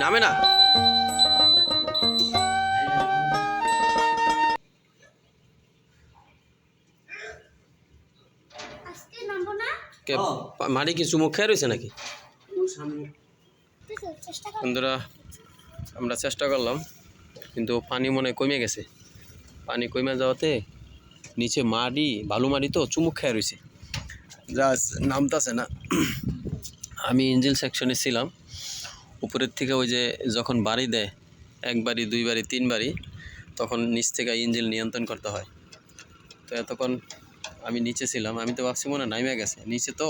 নামে না। মাটি কি চুমুক খেয়ে রয়েছে নাকি? বন্ধুরা আমরা চেষ্টা করলাম কিন্তু পানি মনে কমে গেছে। পানি কমে যাওয়াতে নিচে মাটি বালু মাটি তো চুমুক খেয়ে রয়েছে, যা নামতাছে না। আমি ইঞ্জিন সেকশনে ছিলাম, উপরের থেকে ওই যে যখন বাড়ি দেয় একবারই দুইবারই তিনবারই, তখন নিচ থেকে ইঞ্জিন নিয়ন্ত্রণ করতে হয়। তো এতক্ষণ আমি নিচে ছিলাম, আমি তো ভাবছি মনে নাইমে গেছে নিচে, তো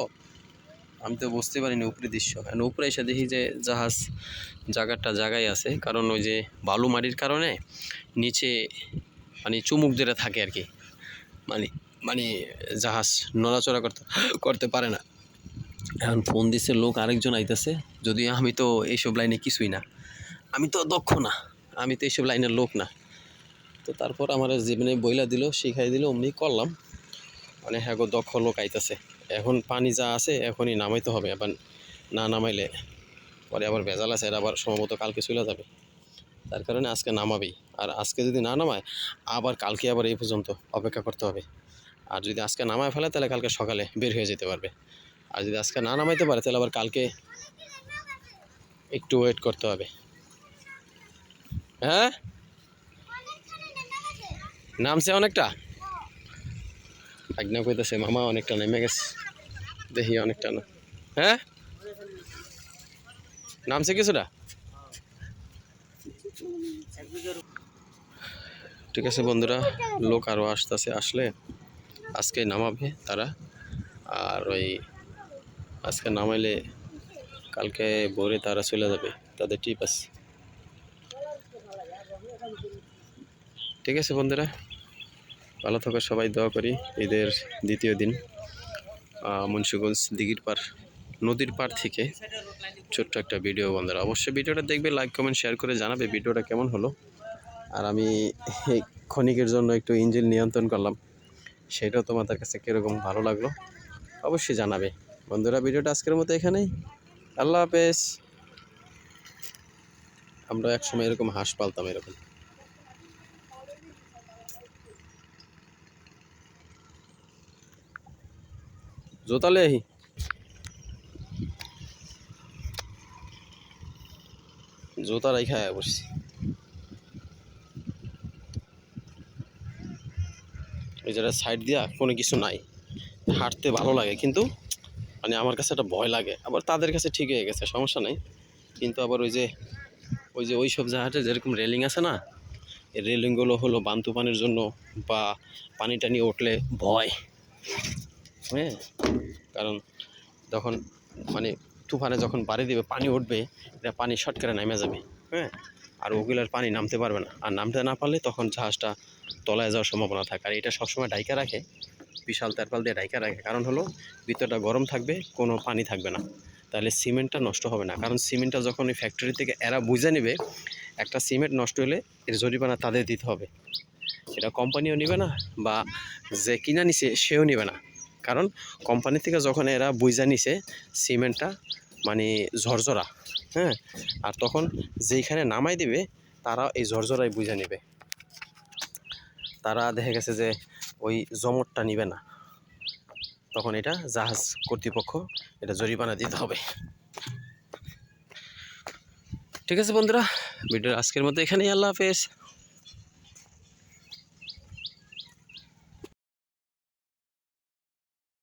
আমি তো বুঝতে পারিনি উপরে দৃশ্য। এখন উপরে এসে দেখি যে জাহাজ জায়গায় আছে, কারণ ওই যে বালু মাটির কারণে নিচে মানে চুমুক ধরে থাকে আর কি, মানে জাহাজ নড়াচড়া করতে পারে না। এখন ফোন দিচ্ছে লোক আরেকজন আইতেছে, যদিও আমি তো এইসব লাইনে কিছুই না, আমি তো দক্ষ না, আমি তো এইসব লাইনের লোক না। তো তারপর আমার জীবনে বইলা দিল, শিখাই দিল, অমনি করলাম। মানে হ্যাঁ গো, দক্ষ লোক আইতেছে। এখন পানি যা আছে এখনই নামাইতে হবে, আবার না নামাইলে পরে আবার ভেজাল আছে, এর আবার সম্ভবত কালকে চলে যাবে। তার কারণে আজকে নামাবেই, আর আজকে যদি না নামায় আবার কালকে আবার এই পর্যন্ত অপেক্ষা করতে হবে। আর যদি আজকে নামায় ফেলে তাহলে কালকে সকালে বের হয়ে যেতে পারবে, আর যদি আজকে না নামাইতে পারে তাহলে আবার কালকে একটু ওয়েট করতে হবে। হ্যাঁ নামছে অনেকটা, আজ্ঞা কইতেছে মামা অনেকটা নেমে গেছে, দেখি অনেকটা না। হ্যাঁ নামছে কিছুটা, ঠিক আছে বন্ধুরা। লোক আরও আসতেছে, আসলে আজকে নামাবে তারা, আর ওই আজকে নামাইলে কালকে ভোরে তারা চলে যাবে, তাদের ট্রিপ আছে। ঠিক আছে বন্ধুরা, ভালো থাকো সবাই, দোয়া করি। ঈদের দ্বিতীয় দিন মুন্সিগঞ্জ দিঘির পার নদীর পার থেকে ছোট্ট একটা ভিডিও। বন্ধুরা অবশ্যই ভিডিওটা দেখবে, লাইক কমেন্ট শেয়ার করে জানাবে ভিডিওটা কেমন হলো। আর আমি এই ক্ষণিকের জন্য একটু ইঞ্জিন নিয়ন্ত্রণ করলাম, সেটাও তোমাদের কাছে কীরকম ভালো লাগলো অবশ্যই জানাবে। বন্ধুরা ভিডিওটা আজকের মতো এখানেই, আল্লাহ হাফেজ। আমরা একসময় এরকম হাঁস পালতাম, এরকম। জোতালে আহি জোতা রাইখা বসছি। এই জায়গায় সাইড দিয়া কোনো কিছু নাই, হাঁটতে ভালো লাগে, কিন্তু মানে আমার কাছে একটা ভয় লাগে। আবার তাদের কাছে ঠিক হয়ে গেছে, সমস্যা নেই, কিন্তু আবার ওই সব জায়গাতে যেরকম রেলিং আছে না, এই রেলিংগুলো হলো বান্তু পানির জন্য, বা পানি টানি উঠলে ভয়। হ্যাঁ, কারণ যখন মানে তুফানে যখন বাড়ি দিবে পানি উঠবে, এটা পানি শর্ট করে নেমে যাবে। হ্যাঁ, আর ওগুলোর পানি নামতে পারবে না, আর নামতে না পারলে তখন জাহাজটা তলায় যাওয়ার সম্ভাবনা থাকে। আর এটা সবসময় ডাইকা রাখে, বিশাল তেরপাল দিয়ে ডাইকা রাখে, কারণ হলো ভিতরটা গরম থাকবে, কোনো পানি থাকবে না, তাহলে সিমেন্টটা নষ্ট হবে না। কারণ সিমেন্টটা যখন ওই ফ্যাক্টরি থেকে এরা বুঝে নেবে, একটা সিমেন্ট নষ্ট হলে এর জরিমানা তাদের দিতে হবে, এটা কোম্পানিও নেবে না, বা যে কিনা নিছে সেও নেবে না। কারণ কোম্পানি থেকে যখন এরা বুঝা নিছে সিমেন্টটা মানে ঝরঝরা, হ্যাঁ, আর তখন যেইখানে নামাই দিবে তারা এই ঝরঝরাই বুঝা নেবে, তারা দেখে গেছে যে ওই জমটটা নিবে না, তখন এটা জাহাজ কর্তৃপক্ষ এটা জরিমানা দিতে হবে। ঠিক আছে বন্ধুরা, ভিডিওর আজকের মতো এখানেই, আল্লাহ হাফেজ।